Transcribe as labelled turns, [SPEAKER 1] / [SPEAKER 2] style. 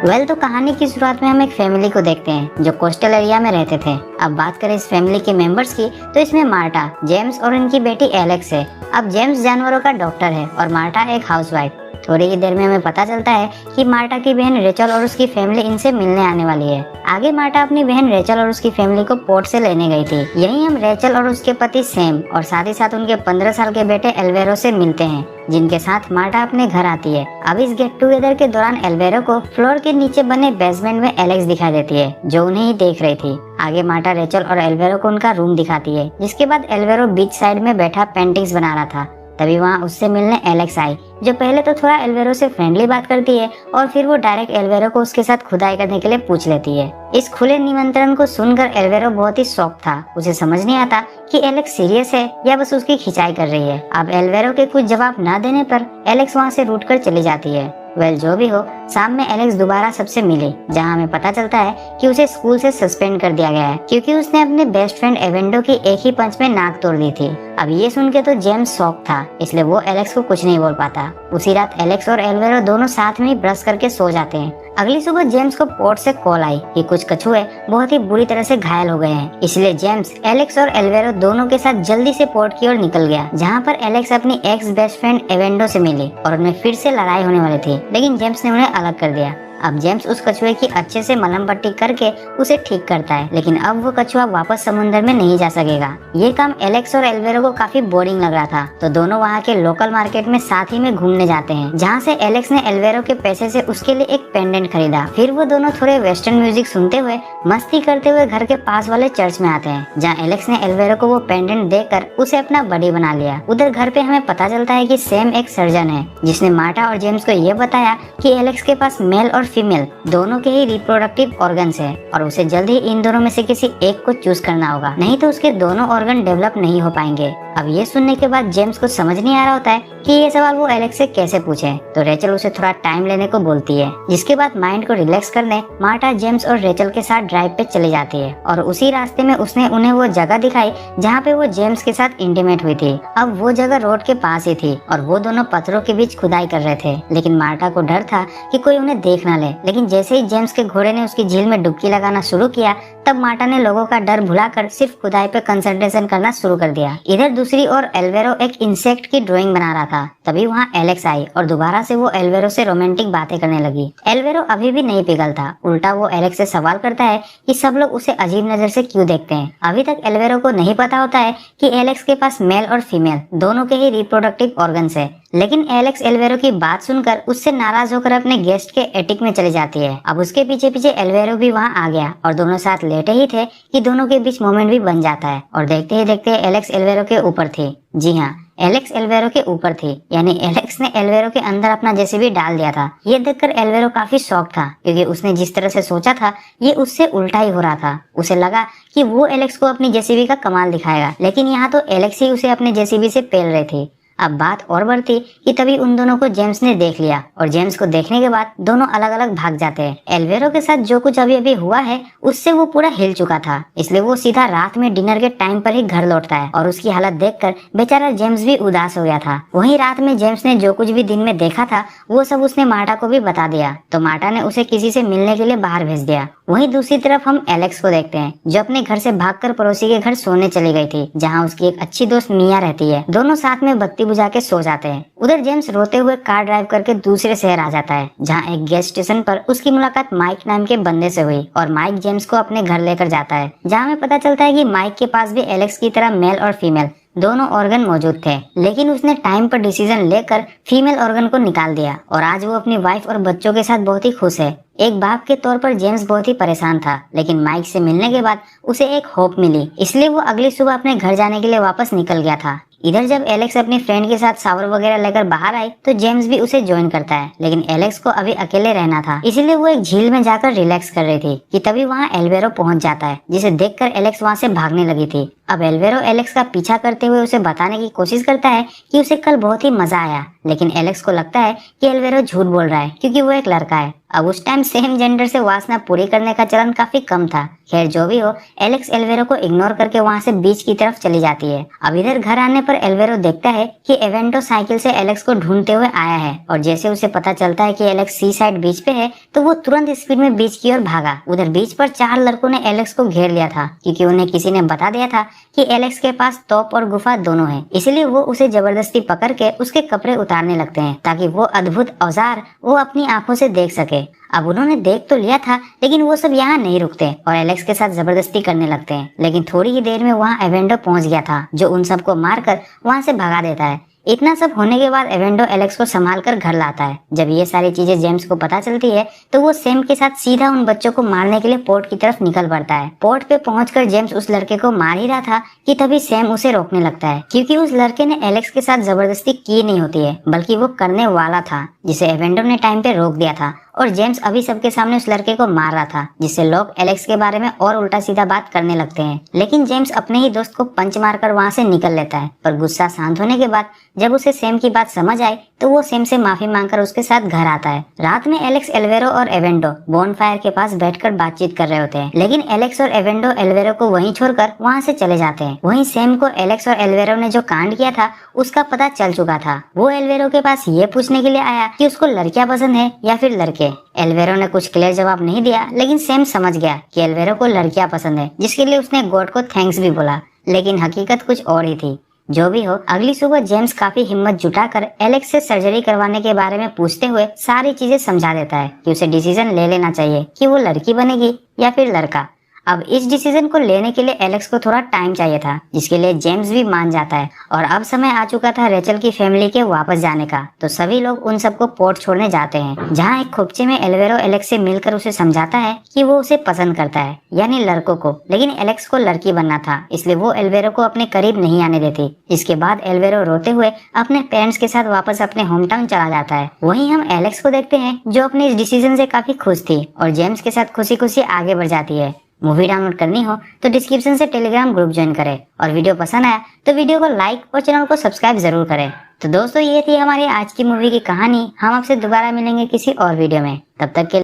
[SPEAKER 1] तो कहानी की शुरुआत में हम एक फैमिली को देखते हैं जो कोस्टल एरिया में रहते थे। अब बात करें इस फैमिली के मेंबर्स की तो इसमें मार्टा, जेम्स और इनकी बेटी एलेक्स है। अब जेम्स जानवरों का डॉक्टर है और मार्टा एक हाउसवाइफ। थोड़ी ही देर में हमें पता चलता है कि मार्टा की बहन रेचल और उसकी फैमिली इनसे मिलने आने वाली है। आगे मार्टा अपनी बहन रेचल और उसकी फैमिली को पोर्ट से लेने गई थी। यहीं हम रेचल और उसके पति सैम और साथ ही साथ उनके 15 साल के बेटे एल्वेरो से मिलते हैं, जिनके साथ मार्टा अपने घर आती है। अब इस गेट टुगेदर के दौरान एल्वेरो को फ्लोर के नीचे बने बेसमेंट में एलेक्स दिखाई देती है, जो उन्हें ही देख रही थी। आगे मार्टा रेचल और एल्वेरो को उनका रूम दिखाती है, जिसके बाद एल्वेरो बीच साइड में बैठा पेंटिंग्स बना रहा था। तभी वहाँ उससे मिलने एलेक्स आई, जो पहले तो थोड़ा एल्वेरो से फ्रेंडली बात करती है और फिर वो डायरेक्ट एल्वेरो को उसके साथ खुदाई करने के लिए पूछ लेती है। इस खुले निमंत्रण को सुनकर एल्वेरो बहुत ही शॉक था। उसे समझ नहीं आता कि एलेक्स सीरियस है या बस उसकी खिंचाई कर रही है। अब एल्वेरो के कुछ जवाब न देने पर एलेक्स वहाँ से रूठ कर चली जाती है। जो भी हो, शाम में एलेक्स दोबारा सबसे मिली, जहाँ हमें पता चलता है कि उसे स्कूल से सस्पेंड कर दिया गया है क्योंकि उसने अपने बेस्ट फ्रेंड एवेंडो की एक ही पंच में नाक तोड़ दी थी। अब ये सुन के तो जेम्स शॉक था, इसलिए वो एलेक्स को कुछ नहीं बोल पाता। उसी रात एलेक्स और एल्वेरो दोनों साथ में ही ब्रश करके सो जाते हैं। अगली सुबह जेम्स को पोर्ट से कॉल आई कि कुछ कछुए बहुत ही बुरी तरह से घायल हो गए हैं। इसलिए जेम्स, एलेक्स और एल्वेरो दोनों के साथ जल्दी से पोर्ट की ओर निकल गया, जहाँ पर एलेक्स अपनी एक्स बेस्ट फ्रेंड एवेंडो से मिली और उनमें फिर से लड़ाई होने वाली थी, लेकिन जेम्स ने उन्हें अलग कर दिया। अब जेम्स उस कछुए की अच्छे से मलहम पट्टी करके उसे ठीक करता है, लेकिन अब वो कछुआ वापस समुद्र में नहीं जा सकेगा। ये काम एलेक्स और एल्वेरो को काफी बोरिंग लग रहा था, तो दोनों वहाँ के लोकल मार्केट में साथ ही में घूमने जाते हैं, जहाँ से एलेक्स ने एल्वेरो के पैसे से उसके लिए एक पेंडेंट खरीदा। फिर वो दोनों थोड़े वेस्टर्न म्यूजिक सुनते हुए मस्ती करते हुए घर के पास वाले चर्च में आते हैं, जहाँ एलेक्स ने एल्वेरो को वो पेंडेंट देकर उसे अपना बडी बना लिया। उधर घर पे हमें पता चलता है कि सैम एक सर्जन है, जिसने मार्टा और जेम्स को ये बताया कि एलेक्स के पास मेल और फीमेल दोनों के ही रिप्रोडक्टिव ऑर्गन्स है और उसे जल्द ही इन दोनों में से किसी एक को चूज करना होगा, नहीं तो उसके दोनों ऑर्गन डेवलप नहीं हो पाएंगे। अब ये सुनने के बाद जेम्स को समझ नहीं आ रहा होता है कि ये सवाल वो एलेक्स से कैसे पूछे, तो रेचल उसे थोड़ा टाइम लेने को बोलती है, जिसके बाद माइंड को रिलैक्स करने मार्टा जेम्स और रेचल के साथ ड्राइव पे चली जाती है और उसी रास्ते में उसने उन्हें वो जगह दिखाई जहाँ पे वो जेम्स के साथ इंटीमेट हुई थी। अब वो जगह रोड के पास ही थी और वो दोनों पत्थरों के बीच खुदाई कर रहे थे, लेकिन मार्टा को डर था कि कोई उन्हें देख ना ले। लेकिन जैसे ही जेम्स के घोड़े ने उसकी झील में डुबकी लगाना शुरू किया, तब मार्टा ने लोगों का डर भुलाकर सिर्फ खुदाई पे कंसंट्रेशन करना शुरू कर दिया। इधर दूसरी ओर एल्वेरो एक इंसेक्ट की ड्राइंग बना रहा था। तभी वहाँ एलेक्स आई और दोबारा से वो एल्वेरो से रोमांटिक बातें करने लगी। एल्वेरो अभी भी नहीं पिघलता, उल्टा वो एलेक्स से सवाल करता है कि सब लोग उसे अजीब नजर से क्यों देखते हैं। अभी तक एल्वेरो को नहीं पता होता है कि एलेक्स के पास मेल और फीमेल दोनों के ही रिप्रोडक्टिव ऑर्गन्स है, लेकिन एलेक्स एल्वेरो की बात सुनकर उससे नाराज होकर अपने गेस्ट के एटिक में चली जाती है। अब उसके पीछे पीछे एल्वेरो भी वहाँ आ गया और दोनों साथ लेटे ही थे कि दोनों के बीच मोमेंट भी बन जाता है और देखते ही देखते एलेक्स एल्वेरो के ऊपर थी। जी हाँ, एलेक्स एल्वेरो के ऊपर थी, यानी एलेक्स ने एल्वेरो के अंदर अपना जेसीबी डाल दिया था। ये देखकर एल्वेरो काफी शॉक था, क्योंकि उसने जिस तरह से सोचा था ये उससे उल्टा ही हो रहा था। उसे लगा कि वो एलेक्स को अपनी जेसीबी का कमाल दिखाएगा, लेकिन यहाँ तो एलेक्स ही उसे अपने जेसीबी से पेल रही थी। अब बात और बढ़ती कि तभी उन दोनों को जेम्स ने देख लिया और जेम्स को देखने के बाद दोनों अलग अलग भाग जाते हैं। एल्वेरो के साथ जो कुछ अभी अभी हुआ है उससे वो पूरा हिल चुका था, इसलिए वो सीधा रात में डिनर के टाइम पर ही घर लौटता है और उसकी हालत देखकर बेचारा जेम्स भी उदास हो गया था। वहीं रात में जेम्स ने जो कुछ भी दिन में देखा था वो सब उसने मार्टा को भी बता दिया, तो मार्टा ने उसे किसी से मिलने के लिए बाहर भेज दिया। वहीं दूसरी तरफ हम एलेक्स को देखते हैं, जो अपने घर से भागकर पड़ोसी के घर सोने चली गई थी, जहाँ उसकी एक अच्छी दोस्त मिया रहती है। दोनों साथ में बत्ती बुझा के सो जाते हैं। उधर जेम्स रोते हुए कार ड्राइव करके दूसरे शहर आ जाता है, जहाँ एक गैस स्टेशन पर उसकी मुलाकात माइक नाम के बंदे से हुई और माइक जेम्स को अपने घर लेकर जाता है, जहाँ हमें पता चलता है कि माइक के पास भी एलेक्स की तरह मेल और फीमेल दोनों ऑर्गन मौजूद थे, लेकिन उसने टाइम पर डिसीजन लेकर फीमेल ऑर्गन को निकाल दिया और आज वो अपनी वाइफ और बच्चों के साथ बहुत ही खुश है। एक बाप के तौर पर जेम्स बहुत ही परेशान था, लेकिन माइक से मिलने के बाद उसे एक होप मिली, इसलिए वो अगली सुबह अपने घर जाने के लिए वापस निकल गया था। इधर जब एलेक्स अपनी फ्रेंड के साथ शावर वगैरह लेकर बाहर आई तो जेम्स भी उसे ज्वाइन करता है, लेकिन एलेक्स को अभी अकेले रहना था, इसीलिए वो एक झील में जाकर रिलैक्स कर रही थी कि तभी वहाँ एल्वेरो पहुंच जाता है, जिसे देखकर एलेक्स वहाँ से भागने लगी थी। अब एल्वेरो एलेक्स का पीछा करते हुए उसे बताने की कोशिश करता है कि उसे कल बहुत ही मजा आया, लेकिन एलेक्स को लगता है कि एल्वेरो झूठ बोल रहा है क्योंकि वो एक लड़का है। अब उस टाइम सेम जेंडर से वासना पूरी करने का चलन काफी कम था। खैर जो भी हो, एलेक्स एल्वेरो को इग्नोर करके वहाँ से बीच की तरफ चली जाती है। अब इधर घर आने पर एल्वेरो देखता है कि एवेंटो साइकिल से एलेक्स को ढूंढते हुए आया है और जैसे उसे पता चलता है कि एलेक्स सी साइड बीच पे है तो वो तुरंत स्पीड में बीच की ओर भागा। उधर बीच पर 4 लड़कों ने एलेक्स को घेर लिया था क्योंकि उन्हें किसी ने बता दिया था कि एलेक्स के पास तोप और गुफा दोनों है, इसलिए वो उसे जबरदस्ती पकड़ के उसके कपड़े उतारने लगते हैं ताकि वो अद्भुत औजार वो अपनी आंखों से देख सके। अब उन्होंने देख तो लिया था लेकिन वो सब यहाँ नहीं रुकते और एलेक्स के साथ जबरदस्ती करने लगते हैं। लेकिन थोड़ी ही देर में वहाँ एवेंडो पहुंच गया था जो उन सबको मारकर वहाँ से भगा देता है। इतना सब होने के बाद एवेंडो एलेक्स को संभाल कर घर लाता है। जब ये सारी चीजें जेम्स को पता चलती है तो वो सैम के साथ सीधा उन बच्चों को मारने के लिए पोर्ट की तरफ निकल पड़ता है। पोर्ट पे पहुंचकर जेम्स उस लड़के को मार ही रहा था कि तभी सैम उसे रोकने लगता है क्योंकि उस लड़के ने एलेक्स के साथ जबरदस्ती की नहीं होती है बल्कि वो करने वाला था जिसे एवेंडो ने टाइम पे रोक दिया था और जेम्स अभी सबके सामने उस लड़के को मार रहा था जिससे लोग एलेक्स के बारे में और उल्टा सीधा बात करने लगते हैं। लेकिन जेम्स अपने ही दोस्त को पंच मारकर वहाँ से निकल लेता है और गुस्सा शांत होने के बाद जब उसे सैम की बात समझ आई तो वो सैम से माफी मांगकर उसके साथ घर आता है। रात में एलेक्स एल्वेरो और एवेंडो बोनफायर के पास बैठकर बातचीत कर रहे होते हैं लेकिन एलेक्स और एवेंडो एल्वेरो को वहीं छोड़कर वहाँ से चले जाते हैं। वहीं सैम को एलेक्स और एल्वेरो ने जो कांड किया था उसका पता चल चुका था। वो एल्वेरो के पास ये पूछने के लिए आया कि उसको लड़कियां पसंद है या फिर लड़के। एल्वेरो ने कुछ क्लियर जवाब नहीं दिया लेकिन सैम समझ गया कि एल्वेरो को लड़कियां पसंद है जिसके लिए उसने गॉड को थैंक्स भी बोला, लेकिन हकीकत कुछ और ही थी। जो भी हो, अगली सुबह जेम्स काफी हिम्मत जुटाकर एलेक्स से सर्जरी करवाने के बारे में पूछते हुए सारी चीजें समझा देता है कि उसे डिसीजन ले लेना चाहिए कि वो लड़की बनेगी या फिर लड़का। अब इस डिसीजन को लेने के लिए एलेक्स को थोड़ा टाइम चाहिए था जिसके लिए जेम्स भी मान जाता है और अब समय आ चुका था रेचल की फैमिली के वापस जाने का। तो सभी लोग उन सबको पोर्ट छोड़ने जाते हैं जहाँ एक खोपचे में एल्वेरो एलेक्स से मिलकर उसे समझाता है कि वो उसे पसंद करता है यानी लड़कों को, लेकिन एलेक्स को लड़की बनना था इसलिए वो एल्वेरो को अपने करीब नहीं आने देती। इसके बाद एल्वेरो रोते हुए अपने पेरेंट्स के साथ वापस अपने होम टाउन चला जाता है। वहीं हम एलेक्स को देखते हैं जो अपने इस डिसीजन से काफी खुश थी और जेम्स के साथ खुशी खुशी आगे बढ़ जाती है। मूवी डाउनलोड करनी हो तो डिस्क्रिप्शन से टेलीग्राम ग्रुप ज्वाइन करें और वीडियो पसंद आया तो वीडियो को लाइक और चैनल को सब्सक्राइब जरूर करें। तो दोस्तों ये थी हमारी आज की मूवी की कहानी। हम आपसे दोबारा मिलेंगे किसी और वीडियो में, तब तक के